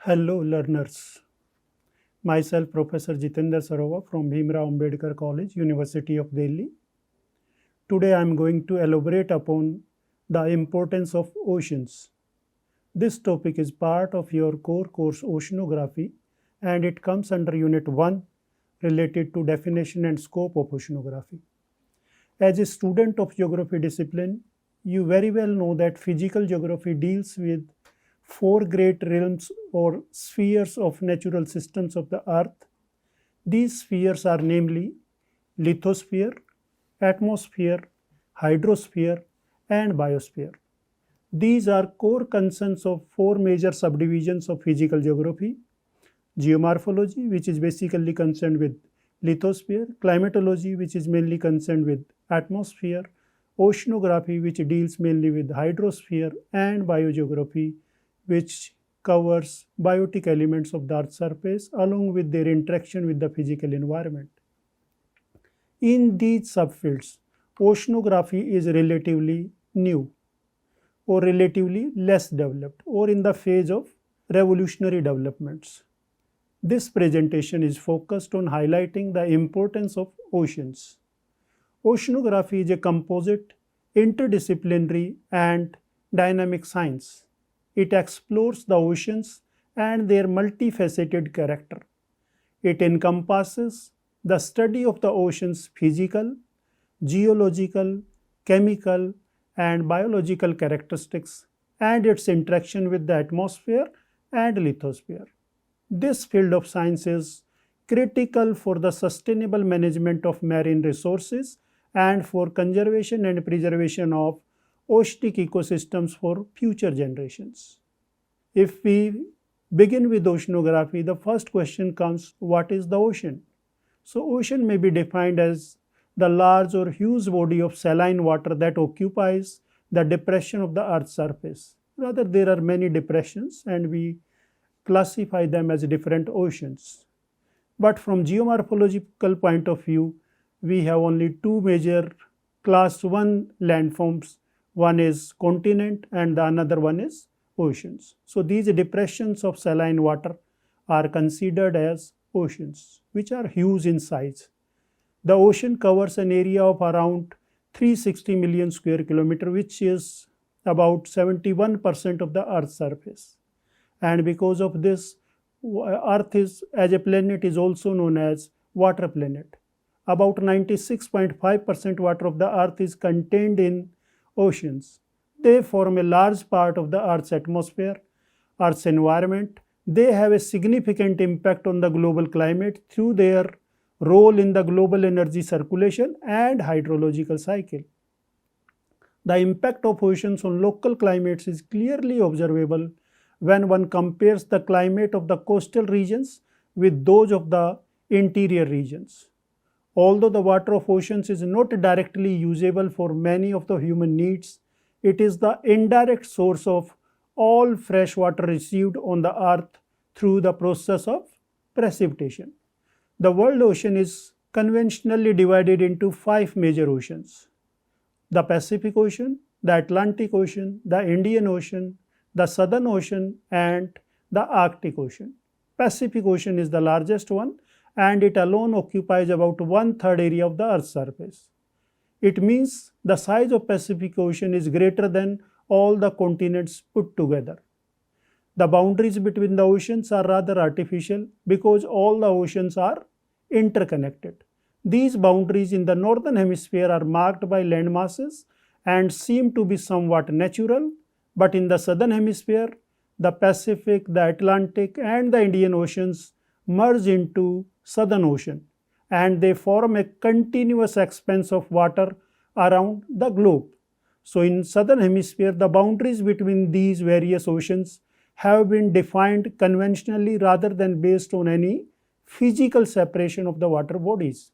Hello learners, myself Professor Jitendra Sarova from Bhimrao Ambedkar College, University of Delhi. Today I am going to elaborate upon the importance of oceans. This topic is part of your core course Oceanography and it comes under Unit 1 related to definition and scope of oceanography. As a student of geography discipline, you very well know that physical geography deals with four great realms or spheres of natural systems of the earth. These spheres are namely lithosphere, atmosphere, hydrosphere, and biosphere. These are core concerns of four major subdivisions of physical geography: geomorphology, which is basically concerned with lithosphere; climatology, which is mainly concerned with atmosphere; oceanography, which deals mainly with hydrosphere; and biogeography, which covers biotic elements of the Earth's surface along with their interaction with the physical environment. In these subfields, oceanography is relatively new or relatively less developed or in the phase of revolutionary developments. This presentation is focused on highlighting the importance of oceans. Oceanography is a composite, interdisciplinary, and dynamic science. It explores the oceans and their multifaceted character. It encompasses the study of the ocean's physical, geological, chemical, and biological characteristics and its interaction with the atmosphere and lithosphere. This field of science is critical for the sustainable management of marine resources and for conservation and preservation of oceanic ecosystems for future generations. If we begin with oceanography, the first question comes: what is the ocean? So, ocean may be defined as the large or huge body of saline water that occupies the depression of the Earth's surface. Rather, there are many depressions and we classify them as different oceans. But from geomorphological point of view, we have only two major class 1 landforms. One is continent and the another one is oceans. So these depressions of saline water are considered as oceans, which are huge in size. The ocean covers an area of around 360 million square kilometer, which is about 71% of the Earth's surface. And because of this, Earth is, as a planet, is also known as water planet. About 96.5% water of the Earth is contained in oceans. They form a large part of the Earth's atmosphere, Earth's environment. They have a significant impact on the global climate through their role in the global energy circulation and hydrological cycle. The impact of oceans on local climates is clearly observable when one compares the climate of the coastal regions with those of the interior regions. Although the water of oceans is not directly usable for many of the human needs, it is the indirect source of all fresh water received on the earth through the process of precipitation. The world ocean is conventionally divided into 5 major oceans: the Pacific Ocean, the Atlantic Ocean, the Indian Ocean, the Southern Ocean, and the Arctic Ocean. Pacific Ocean is the largest one, and it alone occupies about 1/3 area of the Earth's surface. It means the size of Pacific Ocean is greater than all the continents put together. The boundaries between the oceans are rather artificial because all the oceans are interconnected. These boundaries in the northern hemisphere are marked by land masses and seem to be somewhat natural, but in the southern hemisphere, the Pacific, the Atlantic, and the Indian Oceans merge into Southern Ocean, and they form a continuous expanse of water around the globe. So in Southern Hemisphere, the boundaries between these various oceans have been defined conventionally rather than based on any physical separation of the water bodies.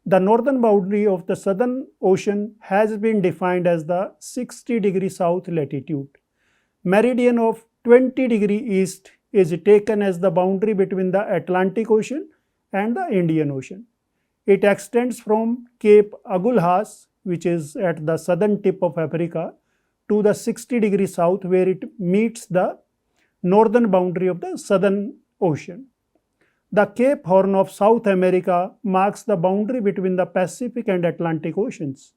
The northern boundary of the Southern Ocean has been defined as the 60° south latitude. Meridian of 20° east is taken as the boundary between the Atlantic Ocean and the Indian Ocean. It extends from Cape Agulhas, which is at the southern tip of Africa, to the 60° south, where it meets the northern boundary of the Southern Ocean. The Cape Horn of South America marks the boundary between the Pacific and Atlantic Oceans.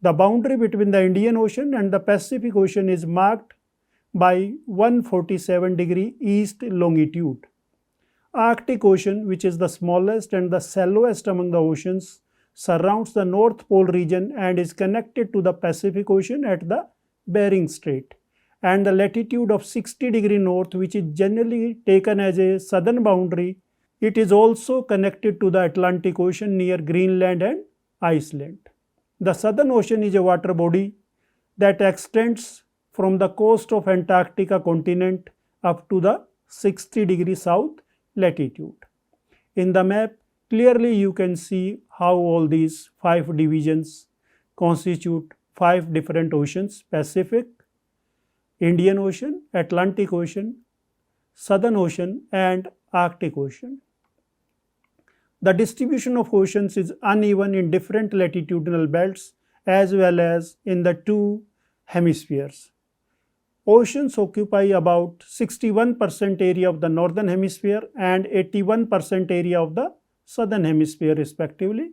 The boundary between the Indian Ocean and the Pacific Ocean is marked by 147° east longitude. Arctic Ocean, which is the smallest and the shallowest among the oceans, surrounds the North Pole region and is connected to the Pacific Ocean at the Bering Strait. And the latitude of 60° north, which is generally taken as a southern boundary, it is also connected to the Atlantic Ocean near Greenland and Iceland. The Southern Ocean is a water body that extends from the coast of Antarctica continent up to the 60° south latitude. In the map, clearly you can see how all these 5 divisions constitute 5 different oceans: Pacific, Indian Ocean, Atlantic Ocean, Southern Ocean and Arctic Ocean. The distribution of oceans is uneven in different latitudinal belts as well as in the two hemispheres. Oceans occupy about 61% area of the northern hemisphere and 81% area of the southern hemisphere respectively.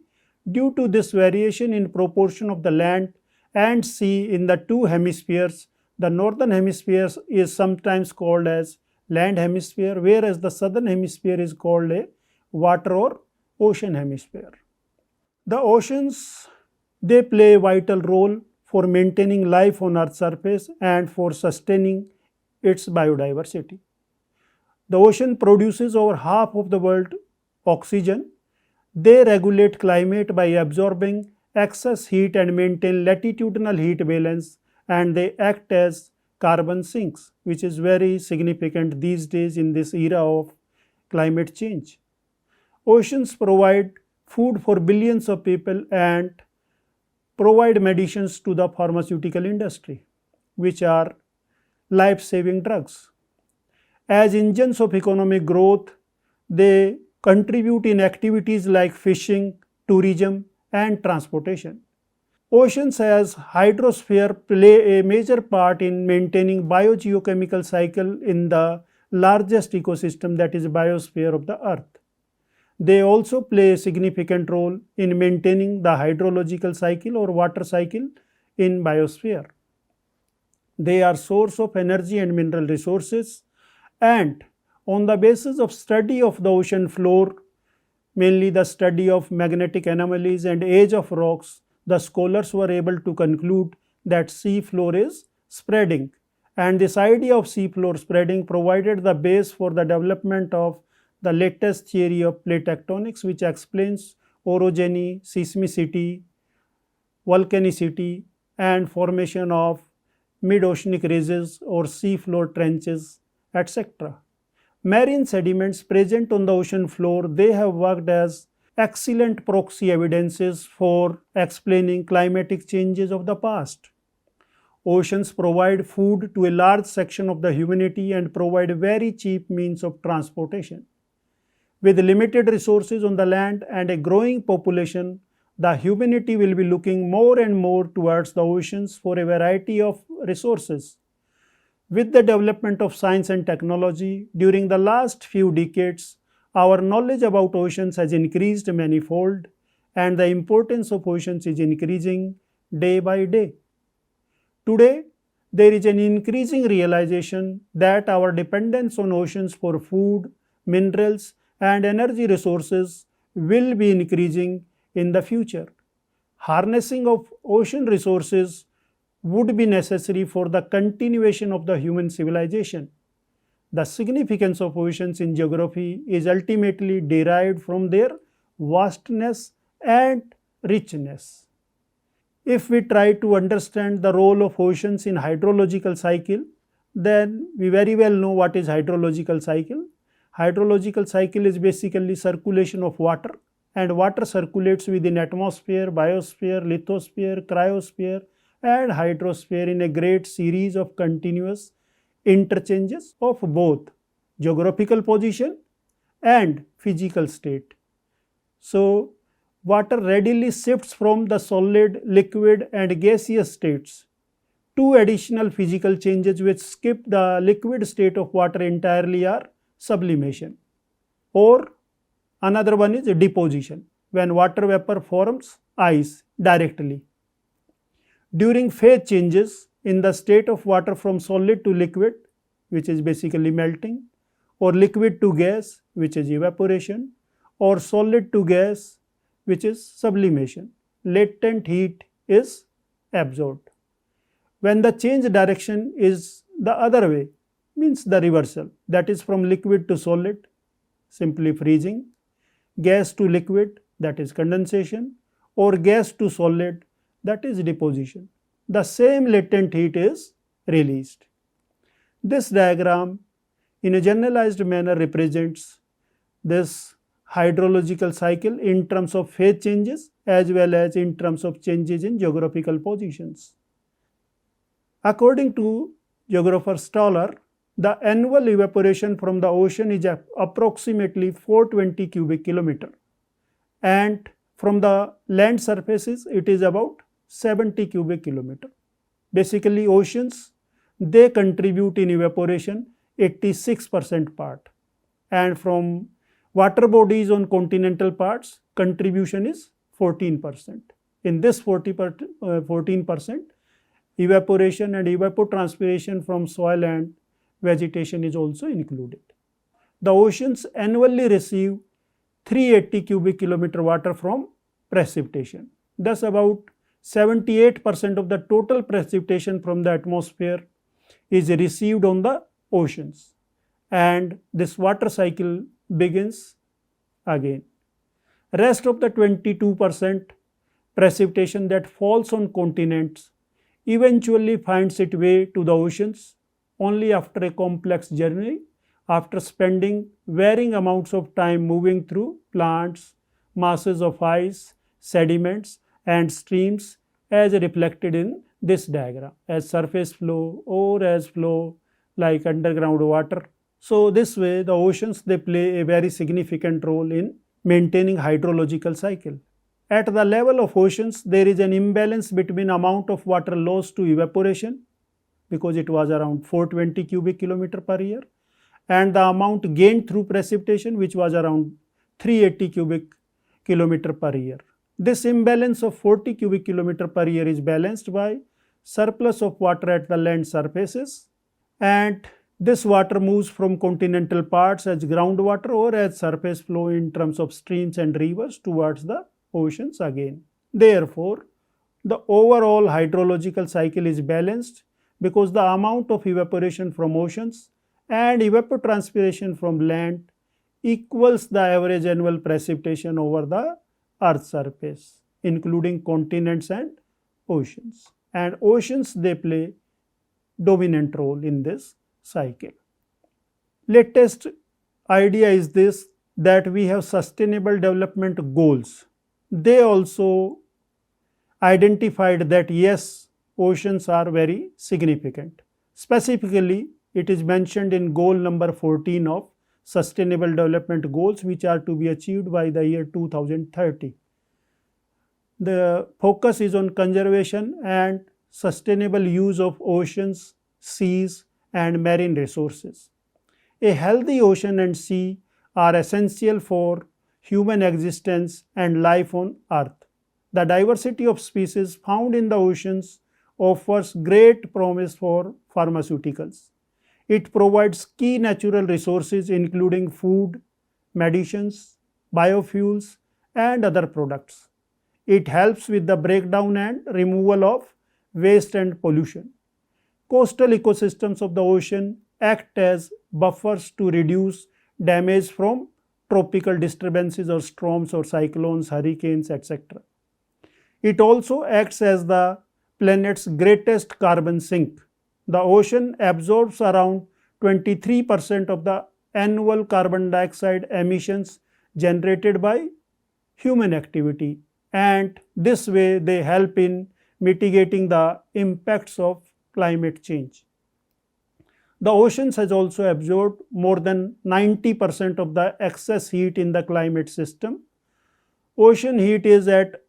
Due to this variation in proportion of the land and sea in the two hemispheres, the northern hemisphere is sometimes called as land hemisphere, whereas the southern hemisphere is called a water or ocean hemisphere. The oceans, they play a vital role for maintaining life on Earth's surface and for sustaining its biodiversity. The ocean produces over half of the world's oxygen. They regulate climate by absorbing excess heat and maintain latitudinal heat balance, and they act as carbon sinks, which is very significant these days in this era of climate change. Oceans provide food for billions of people and provide medicines to the pharmaceutical industry, which are life-saving drugs. As engines of economic growth, they contribute in activities like fishing, tourism, and transportation. Oceans as hydrosphere play a major part in maintaining biogeochemical cycle in the largest ecosystem, that is biosphere of the Earth. They also play a significant role in maintaining the hydrological cycle or water cycle in biosphere. They are source of energy and mineral resources, and on the basis of study of the ocean floor, mainly the study of magnetic anomalies and age of rocks, the scholars were able to conclude that sea floor is spreading, and this idea of sea floor spreading provided the base for the development of the latest theory of plate tectonics, which explains orogeny, seismicity, volcanicity, and formation of mid-oceanic ridges or seafloor trenches, etc. Marine sediments present on the ocean floor, they have worked as excellent proxy evidences for explaining climatic changes of the past. Oceans provide food to a large section of the humanity and provide very cheap means of transportation. With limited resources on the land and a growing population, the humanity will be looking more and more towards the oceans for a variety of resources. With the development of science and technology during the last few decades, our knowledge about oceans has increased manifold, and the importance of oceans is increasing day by day. Today, there is an increasing realization that our dependence on oceans for food, minerals, and energy resources will be increasing in the future. Harnessing of ocean resources would be necessary for the continuation of the human civilization. The significance of oceans in geography is ultimately derived from their vastness and richness. If we try to understand the role of oceans in hydrological cycle, then we very well know what is hydrological cycle. Hydrological cycle is basically circulation of water, and water circulates within atmosphere, biosphere, lithosphere, cryosphere, and hydrosphere in a great series of continuous interchanges of both geographical position and physical state. So, water readily shifts from the solid, liquid, and gaseous states Two additional physical changes which skip the liquid state of water entirely are sublimation, or another one is deposition, when water vapor forms ice directly. During phase changes in the state of water from solid to liquid, which is basically melting, or liquid to gas, which is evaporation, or solid to gas, which is sublimation, latent heat is absorbed. When the change direction is the other way, means the reversal, that is from liquid to solid, simply freezing, gas to liquid, that is condensation, or gas to solid, that is deposition, the same latent heat is released. This diagram in a generalized manner represents this hydrological cycle in terms of phase changes as well as in terms of changes in geographical positions. According to geographer Stoller, the annual evaporation from the ocean is approximately 420 cubic kilometer, and from the land surfaces it is about 70 cubic kilometer. Basically oceans, they contribute in evaporation 86% part, and from water bodies on continental parts contribution is 14%. In this 14%, evaporation and evapotranspiration from soil and vegetation is also included. The oceans annually receive 380 cubic kilometer water from precipitation. Thus about 78% of the total precipitation from the atmosphere is received on the oceans, and this water cycle begins again. Rest of the 22% precipitation that falls on continents eventually finds its way to the oceans only after a complex journey, after spending varying amounts of time moving through plants, masses of ice, sediments and streams as reflected in this diagram, as surface flow or as flow like underground water. So this way the oceans, they play a very significant role in maintaining hydrological cycle. At the level of oceans, there is an imbalance between amount of water lost to evaporation, because it was around 420 cubic kilometer per year, and the amount gained through precipitation, which was around 380 cubic kilometer per year. This imbalance of 40 cubic kilometer per year is balanced by surplus of water at the land surfaces, and this water moves from continental parts as groundwater or as surface flow in terms of streams and rivers towards the oceans again. Therefore, the overall hydrological cycle is balanced because the amount of evaporation from oceans and evapotranspiration from land equals the average annual precipitation over the Earth's surface, including continents and oceans. And oceans, they play dominant role in this cycle. Latest idea is this, that we have sustainable development goals. They also identified that yes, oceans are very significant. Specifically, it is mentioned in goal number 14 of Sustainable Development Goals, which are to be achieved by the year 2030. The focus is on conservation and sustainable use of oceans, seas, and marine resources. A healthy ocean and sea are essential for human existence and life on Earth. The diversity of species found in the oceans offers great promise for pharmaceuticals. It provides key natural resources including food, medicines, biofuels, and other products. It helps with the breakdown and removal of waste and pollution. Coastal ecosystems of the ocean act as buffers to reduce damage from tropical disturbances or storms or cyclones, hurricanes, etc. It also acts as the planet's greatest carbon sink. The ocean absorbs around 23% of the annual carbon dioxide emissions generated by human activity, and this way they help in mitigating the impacts of climate change. The oceans has also absorbed more than 90% of the excess heat in the climate system. Ocean heat is at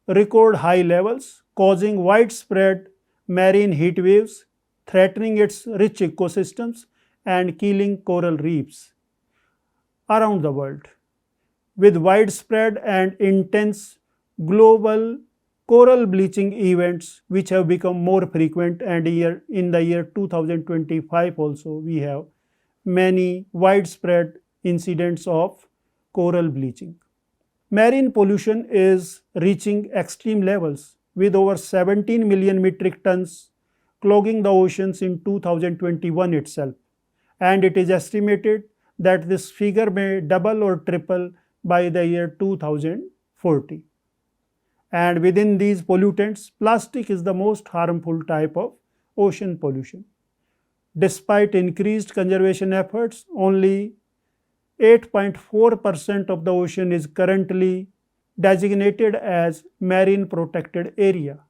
record high levels, causing widespread marine heat waves, threatening its rich ecosystems and killing coral reefs around the world. With widespread and intense global coral bleaching events which have become more frequent, and in the year 2025 also we have many widespread incidents of coral bleaching. Marine pollution is reaching extreme levels with over 17 million metric tons clogging the oceans in 2021 itself, and it is estimated that this figure may double or triple by the year 2040. And within these pollutants, plastic is the most harmful type of ocean pollution. Despite increased conservation efforts, only 8.4% of the ocean is currently designated as marine protected area,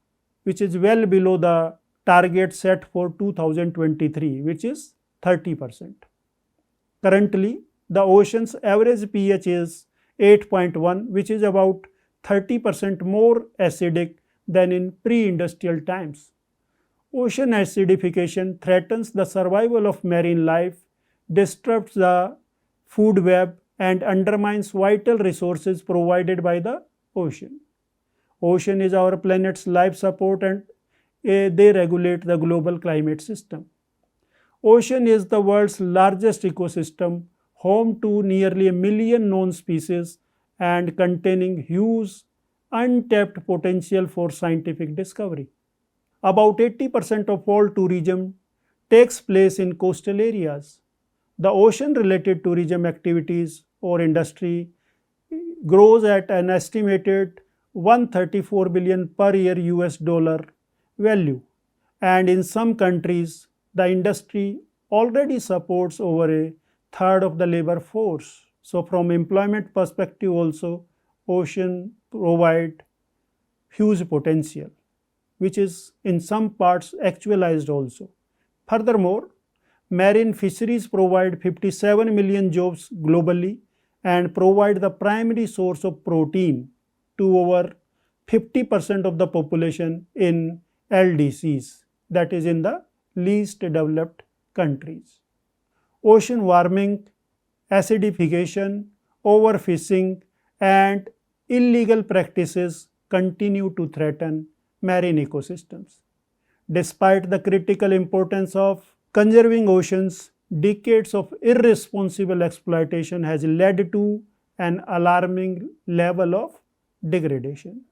which is well below the target set for 2023, which is 30%. Currently, the ocean's average pH is 8.1, which is about 30% more acidic than in pre-industrial times. Ocean acidification threatens the survival of marine life, disrupts the food web, and undermines vital resources provided by the ocean. Ocean is our planet's life support, and they regulate the global climate system. Ocean is the world's largest ecosystem, home to nearly 1 million known species and containing huge untapped potential for scientific discovery. About 80% of all tourism takes place in coastal areas. The ocean-related tourism activities or industry grows at an estimated 134 billion per year US dollar value, and in some countries the industry already supports over a third of the labor force. So from employment perspective also, ocean provide huge potential, which is in some parts actualized also. Furthermore, marine fisheries provide 57 million jobs globally and provide the primary source of protein to over 50% of the population in LDCs, that is in the least developed countries. Ocean warming, acidification, overfishing, and illegal practices continue to threaten marine ecosystems. Despite the critical importance of conserving oceans, decades of irresponsible exploitation has led to an alarming level of degradation.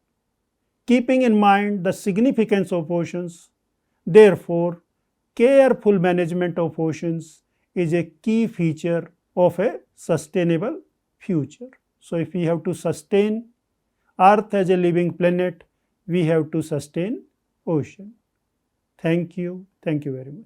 Keeping in mind the significance of oceans, therefore, careful management of oceans is a key feature of a sustainable future. So if we have to sustain Earth as a living planet, we have to sustain ocean. Thank you. Thank you very much.